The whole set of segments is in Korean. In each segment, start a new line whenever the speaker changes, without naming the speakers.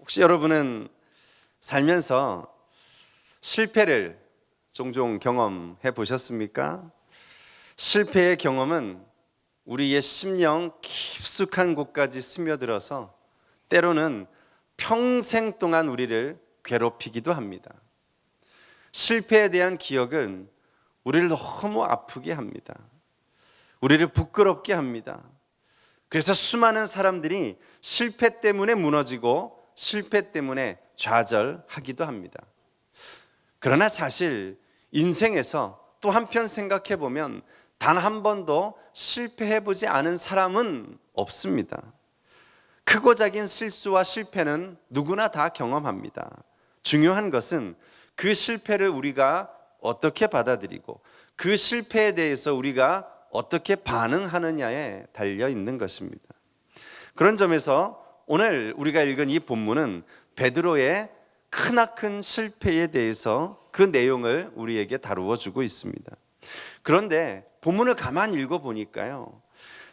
혹시 여러분은 살면서 실패를 종종 경험해 보셨습니까? 실패의 경험은 우리의 심령 깊숙한 곳까지 스며들어서 때로는 평생 동안 우리를 괴롭히기도 합니다. 실패에 대한 기억은 우리를 너무 아프게 합니다. 우리를 부끄럽게 합니다. 그래서 수많은 사람들이 실패 때문에 무너지고 실패 때문에 좌절하기도 합니다. 그러나 사실 인생에서 또 한편 생각해 보면 단 한 번도 실패해 보지 않은 사람은 없습니다. 크고 작은 실수와 실패는 누구나 다 경험합니다. 중요한 것은 그 실패를 우리가 어떻게 받아들이고 그 실패에 대해서 우리가 어떻게 반응하느냐에 달려 있는 것입니다. 그런 점에서 오늘 우리가 읽은 이 본문은 베드로의 크나큰 실패에 대해서 그 내용을 우리에게 다루어 주고 있습니다. 그런데 본문을 가만히 읽어보니까요,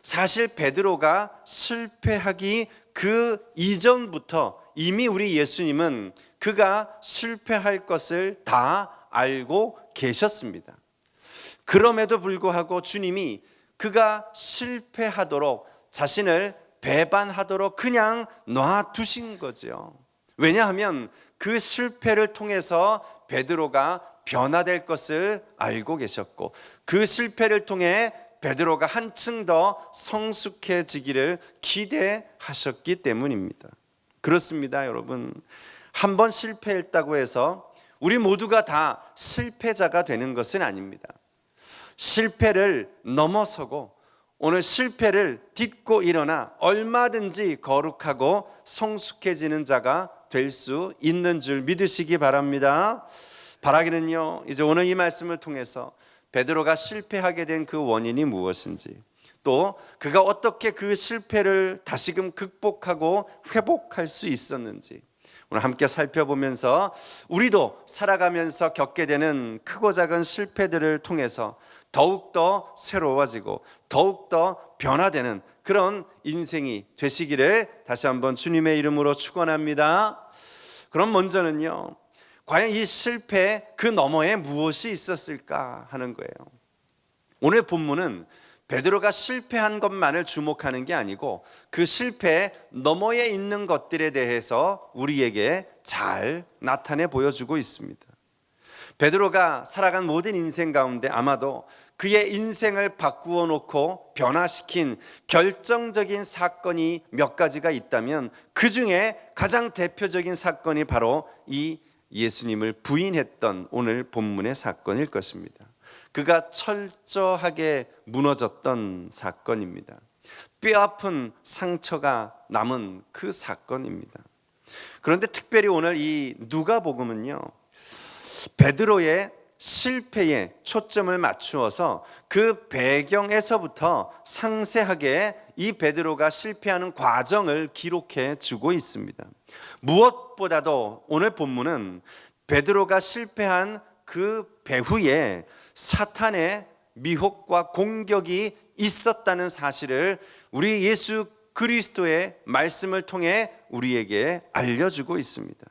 사실 베드로가 실패하기 그 이전부터 이미 우리 예수님은 그가 실패할 것을 다 알고 계셨습니다. 그럼에도 불구하고 주님이 그가 실패하도록 자신을 배반하도록 그냥 놔두신 거죠. 왜냐하면 그 실패를 통해서 베드로가 변화될 것을 알고 계셨고 그 실패를 통해 베드로가 한층 더 성숙해지기를 기대하셨기 때문입니다. 그렇습니다, 여러분. 한 번 실패했다고 해서 우리 모두가 다 실패자가 되는 것은 아닙니다. 실패를 넘어서고 오늘 실패를 딛고 일어나 얼마든지 거룩하고 성숙해지는 자가 될 수 있는 줄 믿으시기 바랍니다. 바라기는요, 이제 오늘 이 말씀을 통해서 베드로가 실패하게 된 그 원인이 무엇인지, 또 그가 어떻게 그 실패를 다시금 극복하고 회복할 수 있었는지 오늘 함께 살펴보면서 우리도 살아가면서 겪게 되는 크고 작은 실패들을 통해서 더욱더 새로워지고 더욱더 변화되는 그런 인생이 되시기를 다시 한번 주님의 이름으로 축원합니다. 그럼 먼저는요, 과연 이 실패 그 너머에 무엇이 있었을까 하는 거예요. 오늘 본문은 베드로가 실패한 것만을 주목하는 게 아니고 그 실패 너머에 있는 것들에 대해서 우리에게 잘 나타내 보여주고 있습니다. 베드로가 살아간 모든 인생 가운데 아마도 그의 인생을 바꾸어 놓고 변화시킨 결정적인 사건이 몇 가지가 있다면 그 중에 가장 대표적인 사건이 바로 이 예수님을 부인했던 오늘 본문의 사건일 것입니다. 그가 철저하게 무너졌던 사건입니다. 뼈아픈 상처가 남은 그 사건입니다. 그런데 특별히 오늘 이 누가복음은요, 베드로의 실패에 초점을 맞추어서 그 배경에서부터 상세하게 이 베드로가 실패하는 과정을 기록해 주고 있습니다. 무엇보다도 오늘 본문은 베드로가 실패한 그 배후에 사탄의 미혹과 공격이 있었다는 사실을 우리 예수 그리스도의 말씀을 통해 우리에게 알려주고 있습니다.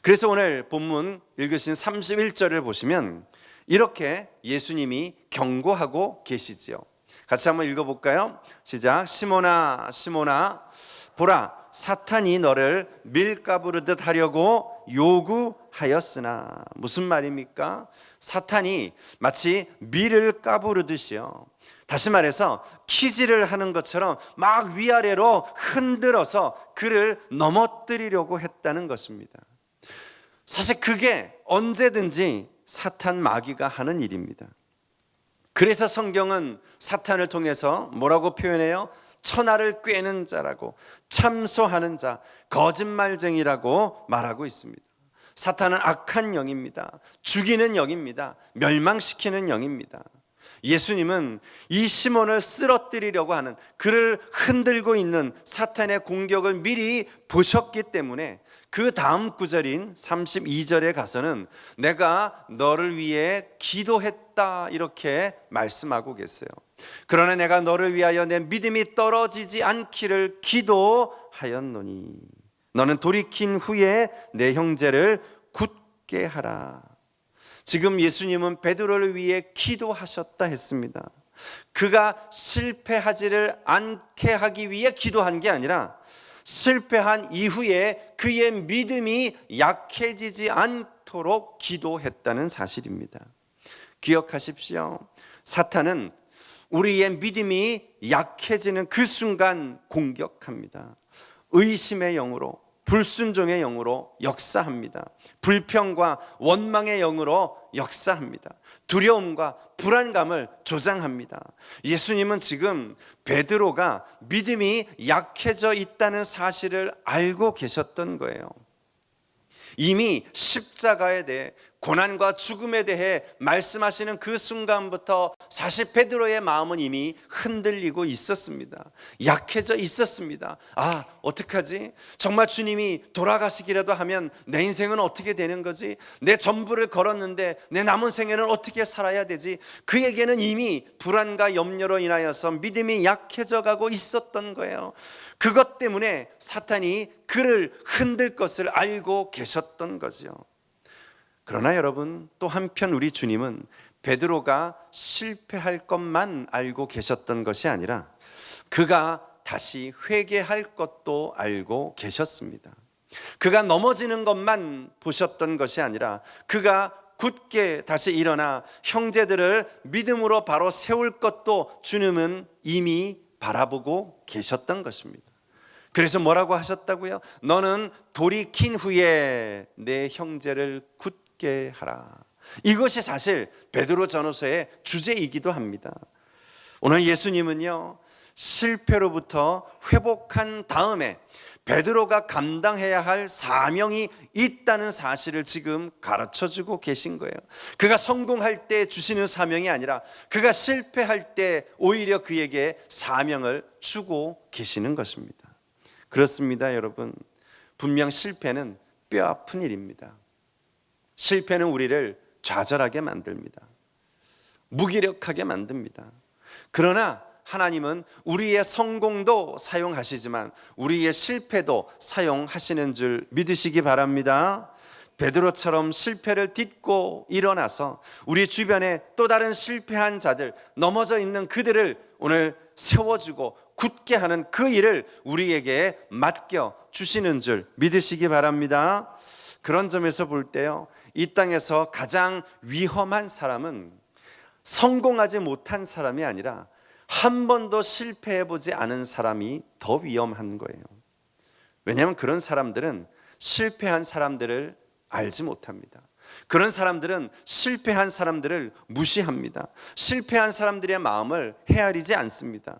그래서 오늘 본문 읽으신 31절을 보시면 이렇게 예수님이 경고하고 계시지요. 같이 한번 읽어볼까요? 시작. 시몬아 시몬아 보라, 사탄이 너를 밀가부르듯 하려고 요구하였으나. 무슨 말입니까? 사탄이 마치 밀을 까부르듯이요, 다시 말해서 키질을 하는 것처럼 막 위아래로 흔들어서 그를 넘어뜨리려고 했다는 것입니다. 사실 그게 언제든지 사탄 마귀가 하는 일입니다. 그래서 성경은 사탄을 통해서 뭐라고 표현해요? 천하를 꿰는 자라고, 참소하는 자, 거짓말쟁이라고 말하고 있습니다. 사탄은 악한 영입니다. 죽이는 영입니다. 멸망시키는 영입니다. 예수님은 이 시몬을 쓰러뜨리려고 하는, 그를 흔들고 있는 사탄의 공격을 미리 보셨기 때문에 그 다음 구절인 32절에 가서는 내가 너를 위해 기도했다 이렇게 말씀하고 계세요. 그러나 내가 너를 위하여 내 믿음이 떨어지지 않기를 기도하였노니. 너는 돌이킨 후에 내 형제를 굳게 하라. 지금 예수님은 베드로를 위해 기도하셨다 했습니다. 그가 실패하지를 않게 하기 위해 기도한 게 아니라 실패한 이후에 그의 믿음이 약해지지 않도록 기도했다는 사실입니다. 기억하십시오. 사탄은 우리의 믿음이 약해지는 그 순간 공격합니다. 의심의 영으로, 불순종의 영으로 역사합니다. 불평과 원망의 영으로 역사합니다. 두려움과 불안감을 조장합니다. 예수님은 지금 베드로가 믿음이 약해져 있다는 사실을 알고 계셨던 거예요. 이미 십자가에 대해, 고난과 죽음에 대해 말씀하시는 그 순간부터 사실 베드로의 마음은 이미 흔들리고 있었습니다. 약해져 있었습니다. 아, 어떡하지? 정말 주님이 돌아가시기라도 하면 내 인생은 어떻게 되는 거지? 내 전부를 걸었는데 내 남은 생애는 어떻게 살아야 되지? 그에게는 이미 불안과 염려로 인하여서 믿음이 약해져 가고 있었던 거예요. 그것 때문에 사탄이 그를 흔들 것을 알고 계셨던 거죠. 그러나 여러분, 또 한편 우리 주님은 베드로가 실패할 것만 알고 계셨던 것이 아니라 그가 다시 회개할 것도 알고 계셨습니다. 그가 넘어지는 것만 보셨던 것이 아니라 그가 굳게 다시 일어나 형제들을 믿음으로 바로 세울 것도 주님은 이미 바라보고 계셨던 것입니다. 그래서 뭐라고 하셨다고요? 너는 돌이킨 후에 내 형제를 굳게 하라. 이것이 사실 베드로 전후서의 주제이기도 합니다. 오늘 예수님은요, 실패로부터 회복한 다음에 베드로가 감당해야 할 사명이 있다는 사실을 지금 가르쳐주고 계신 거예요. 그가 성공할 때 주시는 사명이 아니라 그가 실패할 때 오히려 그에게 사명을 주고 계시는 것입니다. 그렇습니다, 여러분. 분명 실패는 뼈아픈 일입니다. 실패는 우리를 좌절하게 만듭니다. 무기력하게 만듭니다. 그러나 하나님은 우리의 성공도 사용하시지만 우리의 실패도 사용하시는 줄 믿으시기 바랍니다. 베드로처럼 실패를 딛고 일어나서 우리 주변에 또 다른 실패한 자들, 넘어져 있는 그들을 오늘 세워주고 굳게 하는 그 일을 우리에게 맡겨 주시는 줄 믿으시기 바랍니다. 그런 점에서 볼 때요, 이 땅에서 가장 위험한 사람은 성공하지 못한 사람이 아니라 한 번도 실패해보지 않은 사람이 더 위험한 거예요. 왜냐하면 그런 사람들은 실패한 사람들을 알지 못합니다. 그런 사람들은 실패한 사람들을 무시합니다. 실패한 사람들의 마음을 헤아리지 않습니다.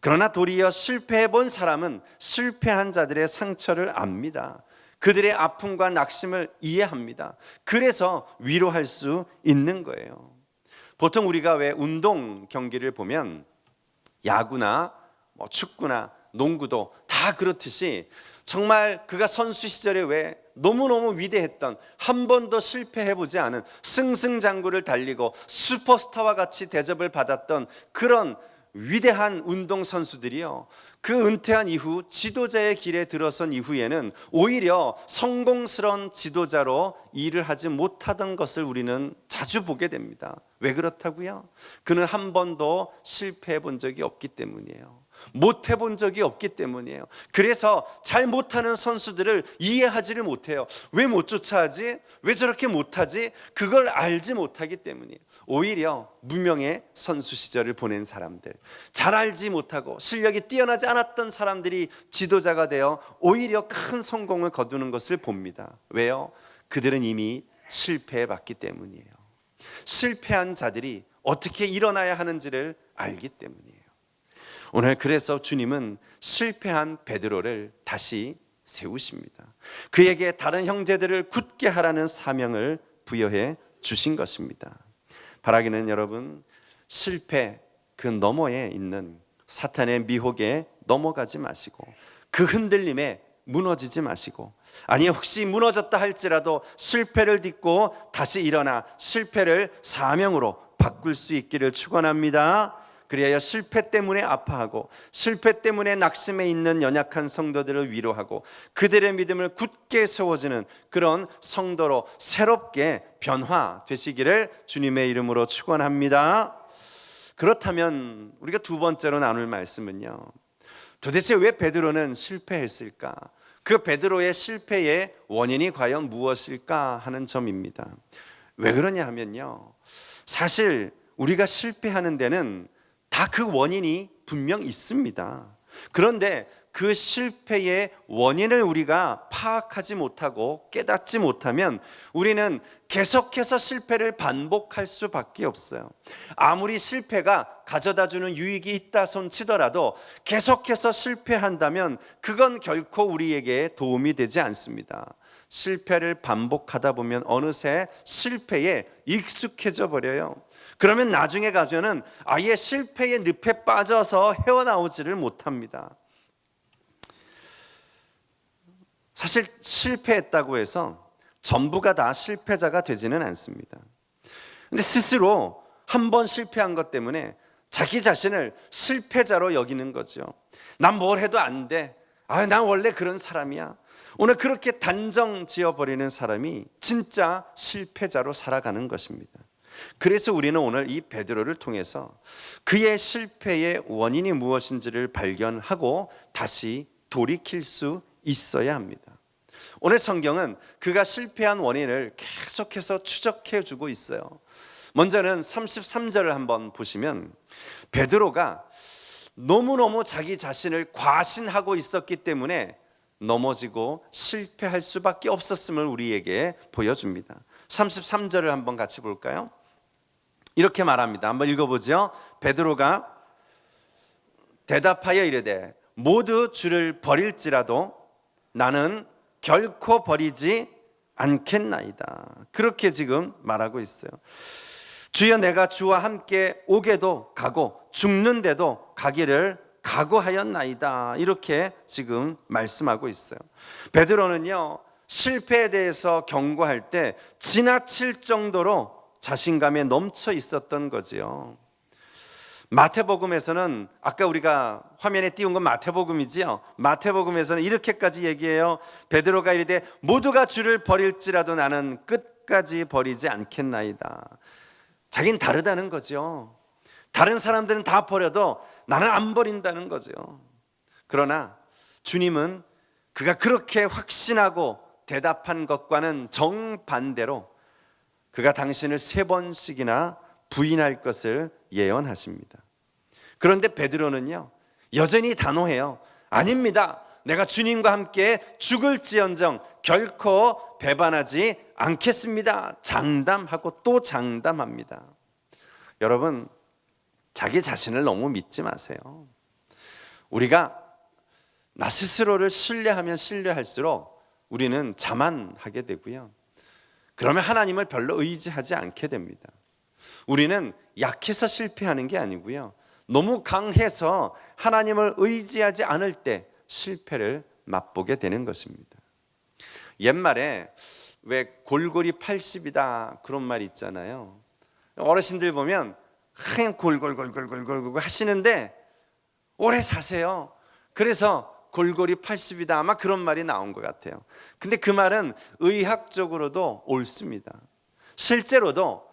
그러나 도리어 실패해본 사람은 실패한 자들의 상처를 압니다. 그들의 아픔과 낙심을 이해합니다. 그래서 위로할 수 있는 거예요. 보통 우리가 왜 운동 경기를 보면 야구나 축구나 농구도 다 그렇듯이 정말 그가 선수 시절에 왜 너무너무 위대했던, 한 번도 실패해보지 않은 승승장구를 달리고 슈퍼스타와 같이 대접을 받았던 그런 위대한 운동선수들이요, 그 은퇴한 이후 지도자의 길에 들어선 이후에는 오히려 성공스러운 지도자로 일을 하지 못하던 것을 우리는 자주 보게 됩니다. 왜 그렇다고요? 그는 한 번도 실패해 본 적이 없기 때문이에요. 못 해본 적이 없기 때문이에요. 그래서 잘 못하는 선수들을 이해하지를 못해요. 왜 못 쫓아하지? 왜 저렇게 못하지? 그걸 알지 못하기 때문이에요. 오히려 무명의 선수 시절을 보낸 사람들, 잘 알지 못하고 실력이 뛰어나지 않았던 사람들이 지도자가 되어 오히려 큰 성공을 거두는 것을 봅니다. 왜요? 그들은 이미 실패해봤기 때문이에요. 실패한 자들이 어떻게 일어나야 하는지를 알기 때문이에요. 오늘 그래서 주님은 실패한 베드로를 다시 세우십니다. 그에게 다른 형제들을 굳게 하라는 사명을 부여해 주신 것입니다. 바라기는 여러분, 실패 그 너머에 있는 사탄의 미혹에 넘어가지 마시고 그 흔들림에 무너지지 마시고, 아니 혹시 무너졌다 할지라도 실패를 딛고 다시 일어나 실패를 사명으로 바꿀 수 있기를 축원합니다. 그리하여 실패 때문에 아파하고 실패 때문에 낙심해 있는 연약한 성도들을 위로하고 그들의 믿음을 굳게 세워주는 그런 성도로 새롭게 변화되시기를 주님의 이름으로 축원합니다. 그렇다면 우리가 두 번째로 나눌 말씀은요, 도대체 왜 베드로는 실패했을까? 그 베드로의 실패의 원인이 과연 무엇일까 하는 점입니다. 왜 그러냐 하면요, 사실 우리가 실패하는 데는 다 그 원인이 분명 있습니다. 그런데 그 실패의 원인을 우리가 파악하지 못하고 깨닫지 못하면 우리는 계속해서 실패를 반복할 수밖에 없어요. 아무리 실패가 가져다주는 유익이 있다 손치더라도 계속해서 실패한다면 그건 결코 우리에게 도움이 되지 않습니다. 실패를 반복하다 보면 어느새 실패에 익숙해져 버려요. 그러면 나중에 가서는 아예 실패의 늪에 빠져서 헤어나오지를 못합니다. 사실 실패했다고 해서 전부가 다 실패자가 되지는 않습니다. 근데 스스로 한 번 실패한 것 때문에 자기 자신을 실패자로 여기는 거죠. 난 뭘 해도 안 돼. 난 원래 그런 사람이야. 오늘 그렇게 단정 지어버리는 사람이 진짜 실패자로 살아가는 것입니다. 그래서 우리는 오늘 이 베드로를 통해서 그의 실패의 원인이 무엇인지를 발견하고 다시 돌이킬 수 있어야 합니다. 오늘 성경은 그가 실패한 원인을 계속해서 추적해 주고 있어요. 먼저는 33절을 한번 보시면 베드로가 너무너무 자기 자신을 과신하고 있었기 때문에 넘어지고 실패할 수밖에 없었음을 우리에게 보여줍니다. 33절을 한번 같이 볼까요? 이렇게 말합니다. 한번 읽어보죠. 베드로가 대답하여 이르되 모두 주를 버릴지라도 나는 결코 버리지 않겠나이다. 그렇게 지금 말하고 있어요. 주여, 내가 주와 함께 오게도 가고 죽는데도 가기를 각오하였나이다. 이렇게 지금 말씀하고 있어요. 베드로는요, 실패에 대해서 경고할 때 지나칠 정도로 자신감에 넘쳐 있었던 거지요. 마태복음에서는 아까 우리가 화면에 띄운 건 마태복음이지요. 마태복음에서는 이렇게까지 얘기해요. 베드로가 이르되 모두가 주를 버릴지라도 나는 끝까지 버리지 않겠나이다. 자긴 다르다는 거죠. 다른 사람들은 다 버려도 나는 안 버린다는 거죠. 그러나 주님은 그가 그렇게 확신하고 대답한 것과는 정반대로 그가 당신을 3번씩이나 부인할 것을 예언하십니다. 그런데 베드로는요, 여전히 단호해요. 아닙니다. 내가 주님과 함께 죽을지언정 결코 배반하지 않겠습니다. 장담하고 또 장담합니다. 여러분, 자기 자신을 너무 믿지 마세요. 우리가 나 스스로를 신뢰하면 신뢰할수록 우리는 자만하게 되고요. 그러면 하나님을 별로 의지하지 않게 됩니다. 우리는 약해서 실패하는 게 아니고요, 너무 강해서 하나님을 의지하지 않을 때 실패를 맛보게 되는 것입니다. 옛말에 왜 골골이 80이다 그런 말 있잖아요. 어르신들 보면 그냥 골골골골골골 하시는데 오래 사세요. 그래서 골골이 80이다 아마 그런 말이 나온 것 같아요. 근데 그 말은 의학적으로도 옳습니다. 실제로도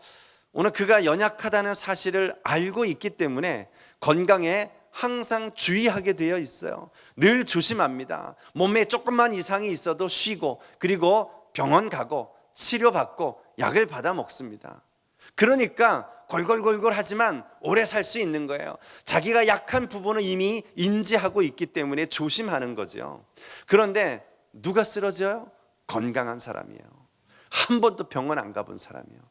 오늘 그가 연약하다는 사실을 알고 있기 때문에 건강에 항상 주의하게 되어 있어요. 늘 조심합니다. 몸에 조금만 이상이 있어도 쉬고, 그리고 병원 가고 치료받고 약을 받아 먹습니다. 그러니까 골골골골 하지만 오래 살 수 있는 거예요. 자기가 약한 부분을 이미 인지하고 있기 때문에 조심하는 거죠. 그런데 누가 쓰러져요? 건강한 사람이에요. 한 번도 병원 안 가본 사람이에요.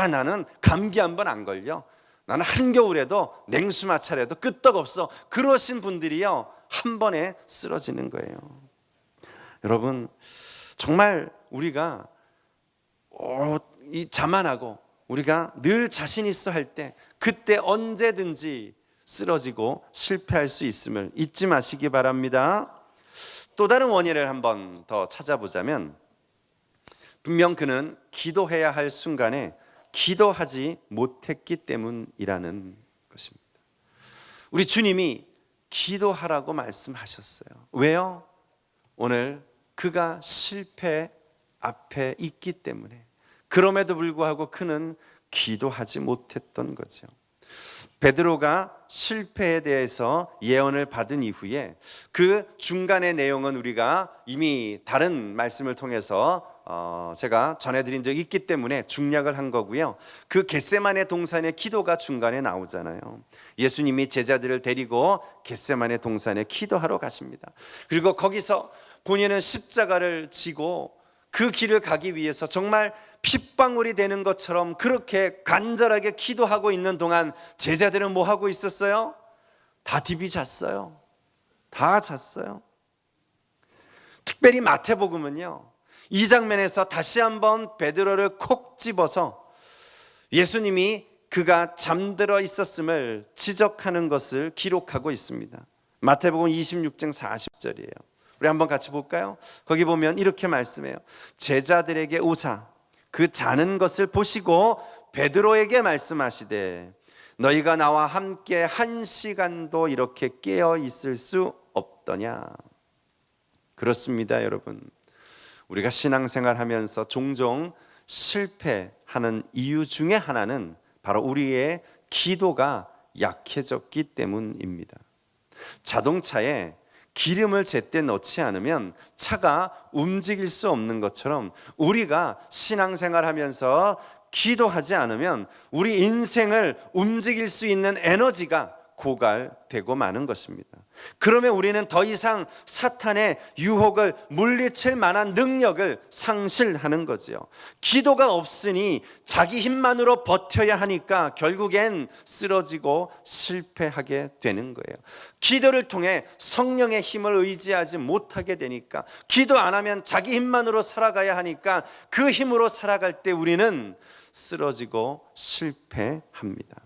나는 감기 한 번 안 걸려. 나는 한겨울에도 냉수마찰에도 끄떡없어. 그러신 분들이요, 한 번에 쓰러지는 거예요. 여러분, 정말 우리가 이 자만하고 우리가 늘 자신 있어 할 때 그때 언제든지 쓰러지고 실패할 수 있음을 잊지 마시기 바랍니다. 또 다른 원인을 한번 더 찾아보자면 분명 그는 기도해야 할 순간에 기도하지 못했기 때문이라는 것입니다. 우리 주님이 기도하라고 말씀하셨어요. 왜요? 오늘 그가 실패 앞에 있기 때문에. 그럼에도 불구하고 그는 기도하지 못했던 거죠. 베드로가 실패에 대해서 예언을 받은 이후에 그 중간의 내용은 우리가 이미 다른 말씀을 통해서 제가 전해드린 적이 있기 때문에 중략을 한 거고요. 그 겟세마네 동산의 기도가 중간에 나오잖아요. 예수님이 제자들을 데리고 겟세마네 동산에 기도하러 가십니다. 그리고 거기서 본인은 십자가를 지고 그 길을 가기 위해서 정말 핏방울이 되는 것처럼 그렇게 간절하게 기도하고 있는 동안 제자들은 뭐 하고 있었어요? 다 디비 잤어요. 다 잤어요. 특별히 마태복음은요, 이 장면에서 다시 한번 베드로를 콕 집어서 예수님이 그가 잠들어 있었음을 지적하는 것을 기록하고 있습니다. 마태복음 26장 40절이에요. 우리 한번 같이 볼까요? 거기 보면 이렇게 말씀해요. 제자들에게 오사 그 자는 것을 보시고 베드로에게 말씀하시되 너희가 나와 함께 1시간도 이렇게 깨어 있을 수 없더냐. 그렇습니다, 여러분. 우리가 신앙생활 하면서 종종 실패하는 이유 중에 하나는 바로 우리의 기도가 약해졌기 때문입니다. 자동차에 기름을 제때 넣지 않으면 차가 움직일 수 없는 것처럼 우리가 신앙생활 하면서 기도하지 않으면 우리 인생을 움직일 수 있는 에너지가 고갈되고 마는 것입니다. 그러면 우리는 더 이상 사탄의 유혹을 물리칠 만한 능력을 상실하는 거지요. 기도가 없으니 자기 힘만으로 버텨야 하니까 결국엔 쓰러지고 실패하게 되는 거예요. 기도를 통해 성령의 힘을 의지하지 못하게 되니까, 기도 안 하면 자기 힘만으로 살아가야 하니까 그 힘으로 살아갈 때 우리는 쓰러지고 실패합니다.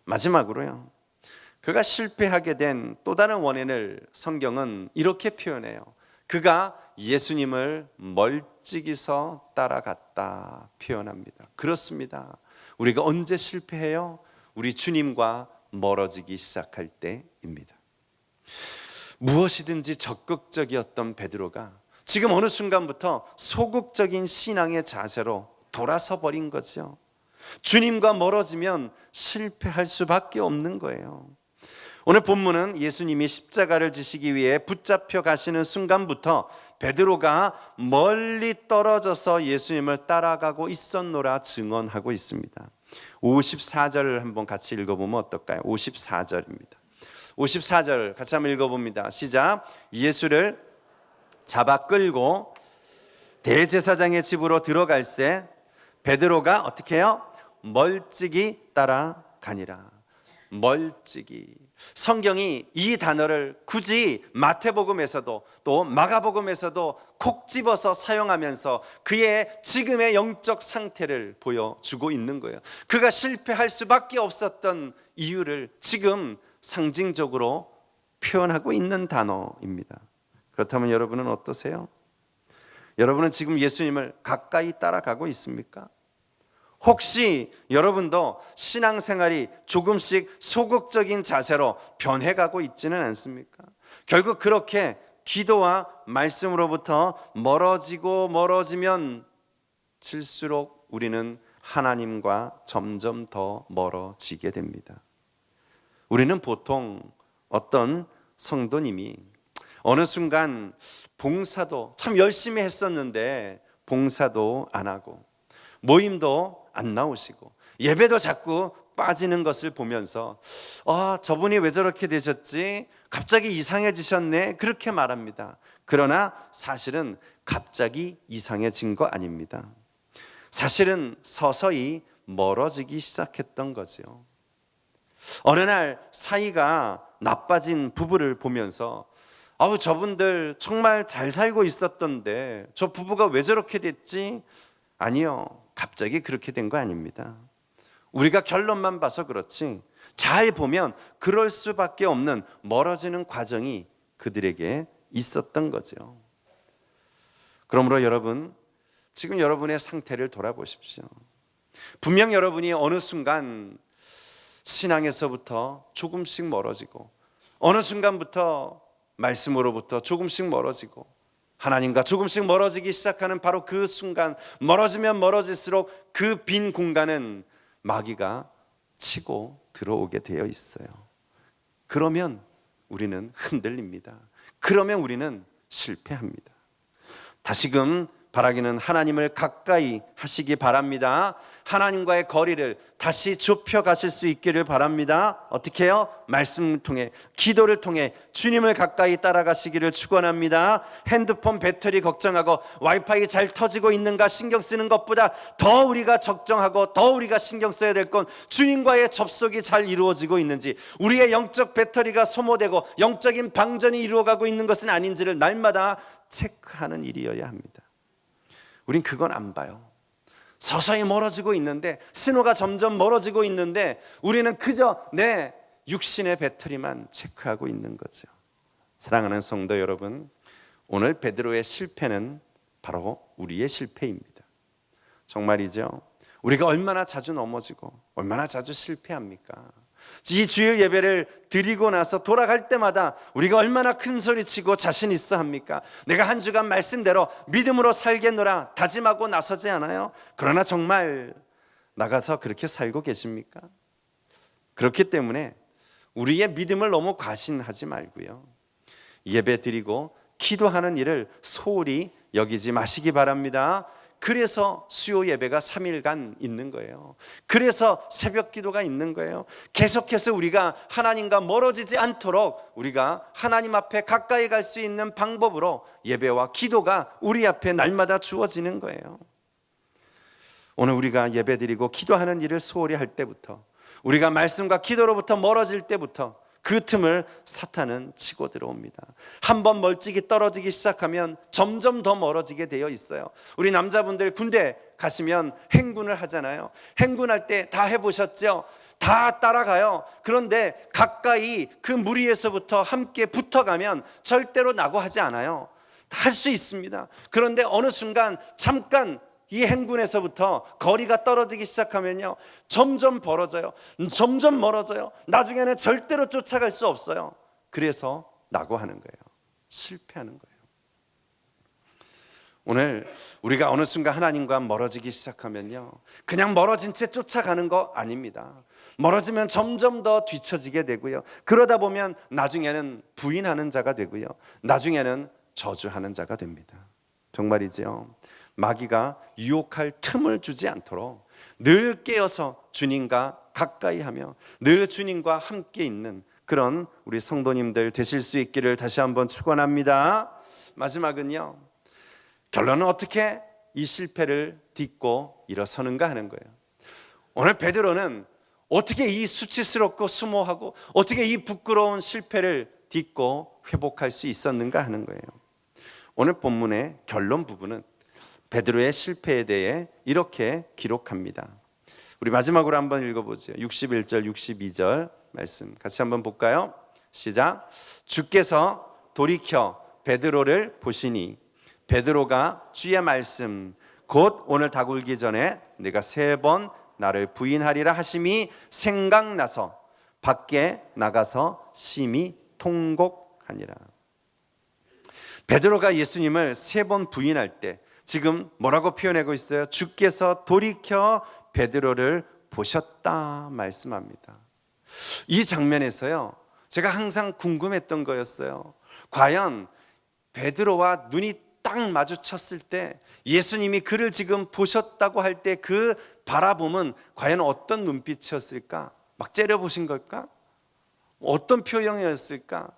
마지막으로요, 그가 실패하게 된 또 다른 원인을 성경은 이렇게 표현해요. 그가 예수님을 멀찍이서 따라갔다 표현합니다. 그렇습니다. 우리가 언제 실패해요? 우리 주님과 멀어지기 시작할 때입니다. 무엇이든지 적극적이었던 베드로가 지금 어느 순간부터 소극적인 신앙의 자세로 돌아서 버린 거죠. 주님과 멀어지면 실패할 수밖에 없는 거예요. 오늘 본문은 예수님이 십자가를 지시기 위해 붙잡혀 가시는 순간부터 베드로가 멀리 떨어져서 예수님을 따라가고 있었노라 증언하고 있습니다. 54절을 한번 같이 읽어보면 어떨까요? 54절입니다. 54절 같이 한번 읽어봅니다. 시작. 예수를 잡아 끌고 대제사장의 집으로 들어갈새 베드로가 어떻게 해요? 멀찍이 따라가니라. 멀찍이. 성경이 이 단어를 굳이 마태복음에서도 또 마가복음에서도 콕 집어서 사용하면서 그의 지금의 영적 상태를 보여주고 있는 거예요. 그가 실패할 수밖에 없었던 이유를 지금 상징적으로 표현하고 있는 단어입니다. 그렇다면 여러분은 어떠세요? 여러분은 지금 예수님을 가까이 따라가고 있습니까? 혹시 여러분도 신앙생활이 조금씩 소극적인 자세로 변해가고 있지는 않습니까? 결국 그렇게 기도와 말씀으로부터 멀어지면 질수록 우리는 하나님과 점점 더 멀어지게 됩니다. 우리는 보통 어떤 성도님이 어느 순간 봉사도 참 열심히 했었는데 봉사도 안 하고 모임도 안 나오시고 예배도 자꾸 빠지는 것을 보면서 저분이 왜 저렇게 되셨지? 갑자기 이상해지셨네? 그렇게 말합니다. 그러나 사실은 갑자기 이상해진 거 아닙니다. 사실은 서서히 멀어지기 시작했던 거죠. 어느 날 사이가 나빠진 부부를 보면서 저분들 정말 잘 살고 있었던데 저 부부가 왜 저렇게 됐지? 아니요, 갑자기 그렇게 된 거 아닙니다. 우리가 결론만 봐서 그렇지 잘 보면 그럴 수밖에 없는 멀어지는 과정이 그들에게 있었던 거죠. 그러므로 여러분, 지금 여러분의 상태를 돌아보십시오. 분명 여러분이 어느 순간 신앙에서부터 조금씩 멀어지고 어느 순간부터 말씀으로부터 조금씩 멀어지고 하나님과 조금씩 멀어지기 시작하는 바로 그 순간, 멀어지면 멀어질수록 그 빈 공간은 마귀가 치고 들어오게 되어 있어요. 그러면 우리는 흔들립니다. 그러면 우리는 실패합니다. 다시금 바라기는 하나님을 가까이 하시기 바랍니다. 하나님과의 거리를 다시 좁혀 가실 수 있기를 바랍니다. 어떻게 해요? 말씀을 통해, 기도를 통해 주님을 가까이 따라가시기를 축원합니다. 핸드폰 배터리 걱정하고 와이파이 잘 터지고 있는가 신경 쓰는 것보다 더 우리가 걱정하고 더 우리가 신경 써야 될 건 주님과의 접속이 잘 이루어지고 있는지, 우리의 영적 배터리가 소모되고 영적인 방전이 이루어가고 있는 것은 아닌지를 날마다 체크하는 일이어야 합니다. 우린 그건 안 봐요. 서서히 멀어지고 있는데, 신호가 점점 멀어지고 있는데 우리는 그저 내 육신의 배터리만 체크하고 있는 거죠. 사랑하는 성도 여러분, 오늘 베드로의 실패는 바로 우리의 실패입니다. 정말이죠. 우리가 얼마나 자주 넘어지고 얼마나 자주 실패합니까? 이 주일 예배를 드리고 나서 돌아갈 때마다 우리가 얼마나 큰 소리치고 자신 있어 합니까? 내가 한 주간 말씀대로 믿음으로 살겠노라 다짐하고 나서지 않아요? 그러나 정말 나가서 그렇게 살고 계십니까? 그렇기 때문에 우리의 믿음을 너무 과신하지 말고요, 예배 드리고 기도하는 일을 소홀히 여기지 마시기 바랍니다. 그래서 수요 예배가 3일간 있는 거예요. 그래서 새벽 기도가 있는 거예요. 계속해서 우리가 하나님과 멀어지지 않도록 우리가 하나님 앞에 가까이 갈 수 있는 방법으로 예배와 기도가 우리 앞에 날마다 주어지는 거예요. 오늘 우리가 예배 드리고 기도하는 일을 소홀히 할 때부터, 우리가 말씀과 기도로부터 멀어질 때부터 그 틈을 사탄은 치고 들어옵니다. 한번 멀찍이 떨어지기 시작하면 점점 더 멀어지게 되어 있어요. 우리 남자분들 군대 가시면 행군을 하잖아요. 행군할 때 다 해보셨죠? 다 따라가요. 그런데 가까이 그 무리에서부터 함께 붙어가면 절대로 낙오하지 않아요. 할 수 있습니다. 그런데 어느 순간 잠깐 이 행군에서부터 거리가 떨어지기 시작하면요, 점점 벌어져요. 점점 멀어져요. 나중에는 절대로 쫓아갈 수 없어요. 그래서 낙오하는 거예요. 실패하는 거예요. 오늘 우리가 어느 순간 하나님과 멀어지기 시작하면요, 그냥 멀어진 채 쫓아가는 거 아닙니다. 멀어지면 점점 더 뒤처지게 되고요, 그러다 보면 나중에는 부인하는 자가 되고요, 나중에는 저주하는 자가 됩니다. 정말이지요. 마귀가 유혹할 틈을 주지 않도록 늘 깨어서 주님과 가까이 하며 늘 주님과 함께 있는 그런 우리 성도님들 되실 수 있기를 다시 한번 축원합니다. 마지막은요, 결론은 어떻게 이 실패를 딛고 일어서는가 하는 거예요. 오늘 베드로는 어떻게 이 수치스럽고 수모하고 어떻게 이 부끄러운 실패를 딛고 회복할 수 있었는가 하는 거예요. 오늘 본문의 결론 부분은 베드로의 실패에 대해 이렇게 기록합니다. 우리 마지막으로 한번 읽어보죠. 61절 62절 말씀 같이 한번 볼까요? 시작. 주께서 돌이켜 베드로를 보시니 베드로가 주의 말씀 곧 오늘 다굴기 전에 내가 3번 나를 부인하리라 하심이 생각나서 밖에 나가서 심히 통곡하니라. 베드로가 예수님을 3번 부인할 때 지금 뭐라고 표현하고 있어요? 주께서 돌이켜 베드로를 보셨다 말씀합니다. 이 장면에서요, 제가 항상 궁금했던 거였어요. 과연 베드로와 눈이 딱 마주쳤을 때 예수님이 그를 지금 보셨다고 할 때 그 바라봄은 과연 어떤 눈빛이었을까? 막 째려보신 걸까? 어떤 표정이었을까?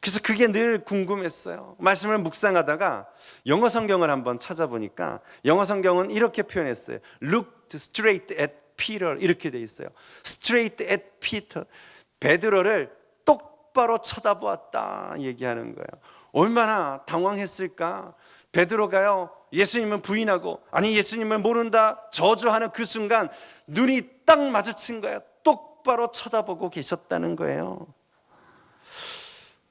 그래서 그게 늘 궁금했어요. 말씀을 묵상하다가 영어 성경을 한번 찾아보니까 영어 성경은 이렇게 표현했어요. Looked straight at Peter 이렇게 돼 있어요. Straight at Peter. 베드로를 똑바로 쳐다보았다 얘기하는 거예요. 얼마나 당황했을까? 베드로가요, 예수님을 부인하고 아니 예수님을 모른다 저주하는 그 순간 눈이 딱 마주친 거예요. 똑바로 쳐다보고 계셨다는 거예요.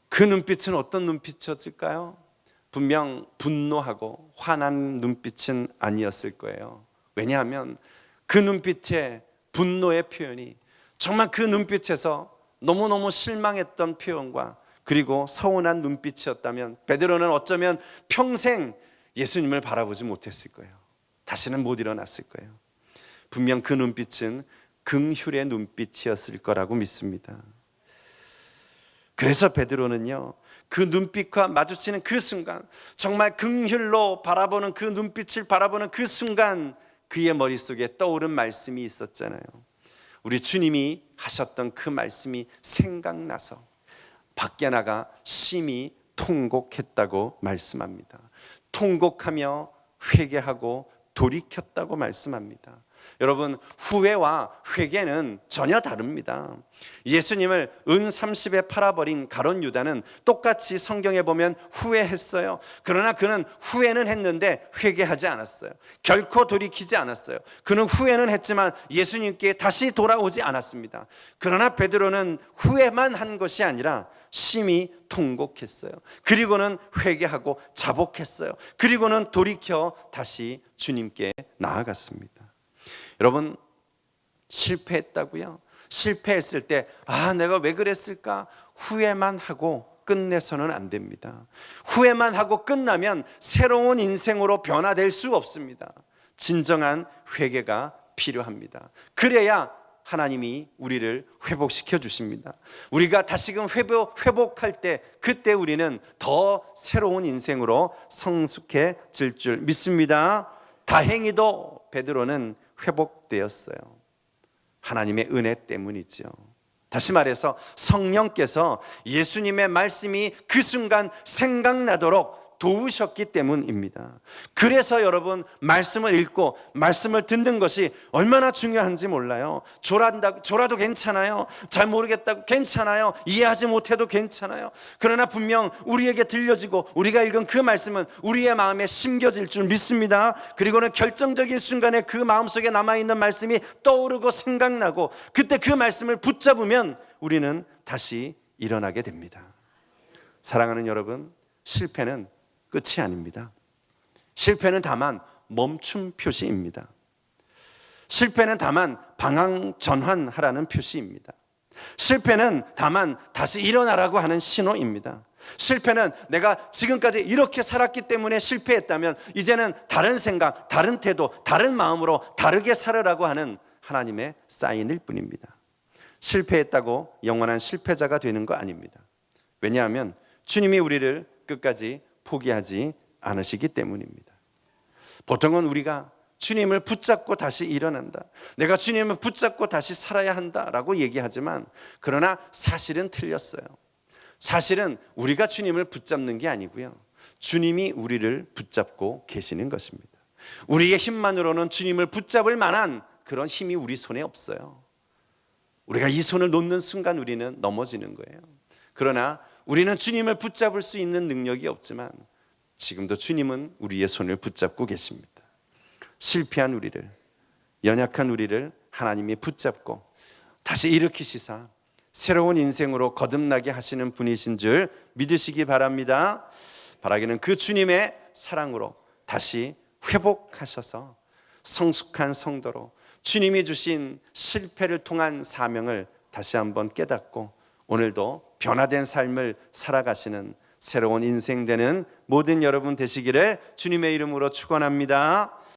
그 눈빛은 어떤 눈빛이었을까요? 분명 분노하고 화난 눈빛은 아니었을 거예요. 왜냐하면 그 눈빛에 분노의 표현이 정말 그 눈빛에서 너무너무 실망했던 표현과 그리고 서운한 눈빛이었다면 베드로는 어쩌면 평생 예수님을 바라보지 못했을 거예요. 다시는 못 일어났을 거예요. 분명 그 눈빛은 긍휼의 눈빛이었을 거라고 믿습니다. 그래서 베드로는요, 그 눈빛과 마주치는 그 순간, 정말 긍휼로 바라보는 그 눈빛을 바라보는 그 순간 그의 머릿속에 떠오른 말씀이 있었잖아요. 우리 주님이 하셨던 그 말씀이 생각나서 밖에 나가 심히 통곡했다고 말씀합니다. 통곡하며 회개하고 돌이켰다고 말씀합니다. 여러분, 후회와 회개는 전혀 다릅니다. 예수님을 은 30에 팔아버린 가룟 유다는 똑같이 성경에 보면 후회했어요. 그러나 그는 후회는 했는데 회개하지 않았어요. 결코 돌이키지 않았어요. 그는 후회는 했지만 예수님께 다시 돌아오지 않았습니다. 그러나 베드로는 후회만 한 것이 아니라 심히 통곡했어요. 그리고는 회개하고 자복했어요. 그리고는 돌이켜 다시 주님께 나아갔습니다. 여러분, 실패했다고요? 실패했을 때 내가 왜 그랬을까? 후회만 하고 끝내서는 안 됩니다. 후회만 하고 끝나면 새로운 인생으로 변화될 수 없습니다. 진정한 회개가 필요합니다. 그래야 하나님이 우리를 회복시켜 주십니다. 우리가 다시금 회복할 때 그때 우리는 더 새로운 인생으로 성숙해질 줄 믿습니다. 다행히도 베드로는 회복되었어요. 하나님의 은혜 때문이죠. 다시 말해서 성령께서 예수님의 말씀이 그 순간 생각나도록 도우셨기 때문입니다. 그래서 여러분, 말씀을 읽고 말씀을 듣는 것이 얼마나 중요한지 몰라요. 졸아도 괜찮아요. 잘 모르겠다고 괜찮아요. 이해하지 못해도 괜찮아요. 그러나 분명 우리에게 들려지고 우리가 읽은 그 말씀은 우리의 마음에 심겨질 줄 믿습니다. 그리고는 결정적인 순간에 그 마음속에 남아있는 말씀이 떠오르고 생각나고 그때 그 말씀을 붙잡으면 우리는 다시 일어나게 됩니다. 사랑하는 여러분, 실패는 끝이 아닙니다. 실패는 다만 멈춤 표시입니다. 실패는 다만 방향 전환하라는 표시입니다. 실패는 다만 다시 일어나라고 하는 신호입니다. 실패는 내가 지금까지 이렇게 살았기 때문에 실패했다면 이제는 다른 생각, 다른 태도, 다른 마음으로 다르게 살으라고 하는 하나님의 사인일 뿐입니다. 실패했다고 영원한 실패자가 되는 거 아닙니다. 왜냐하면 주님이 우리를 끝까지 포기하지 않으시기 때문입니다. 보통은 우리가 주님을 붙잡고 다시 일어난다, 내가 주님을 붙잡고 다시 살아야 한다라고 얘기하지만 그러나 사실은 틀렸어요. 사실은 우리가 주님을 붙잡는 게 아니고요, 주님이 우리를 붙잡고 계시는 것입니다. 우리의 힘만으로는 주님을 붙잡을 만한 그런 힘이 우리 손에 없어요. 우리가 이 손을 놓는 순간 우리는 넘어지는 거예요. 그러나 우리는 주님을 붙잡을 수 있는 능력이 없지만 지금도 주님은 우리의 손을 붙잡고 계십니다. 실패한 우리를, 연약한 우리를 하나님이 붙잡고 다시 일으키시사 새로운 인생으로 거듭나게 하시는 분이신 줄 믿으시기 바랍니다. 바라기는 그 주님의 사랑으로 다시 회복하셔서 성숙한 성도로 주님이 주신 실패를 통한 사명을 다시 한번 깨닫고 오늘도 변화된 삶을 살아가시는 새로운 인생 되는 모든 여러분 되시기를 주님의 이름으로 축원합니다.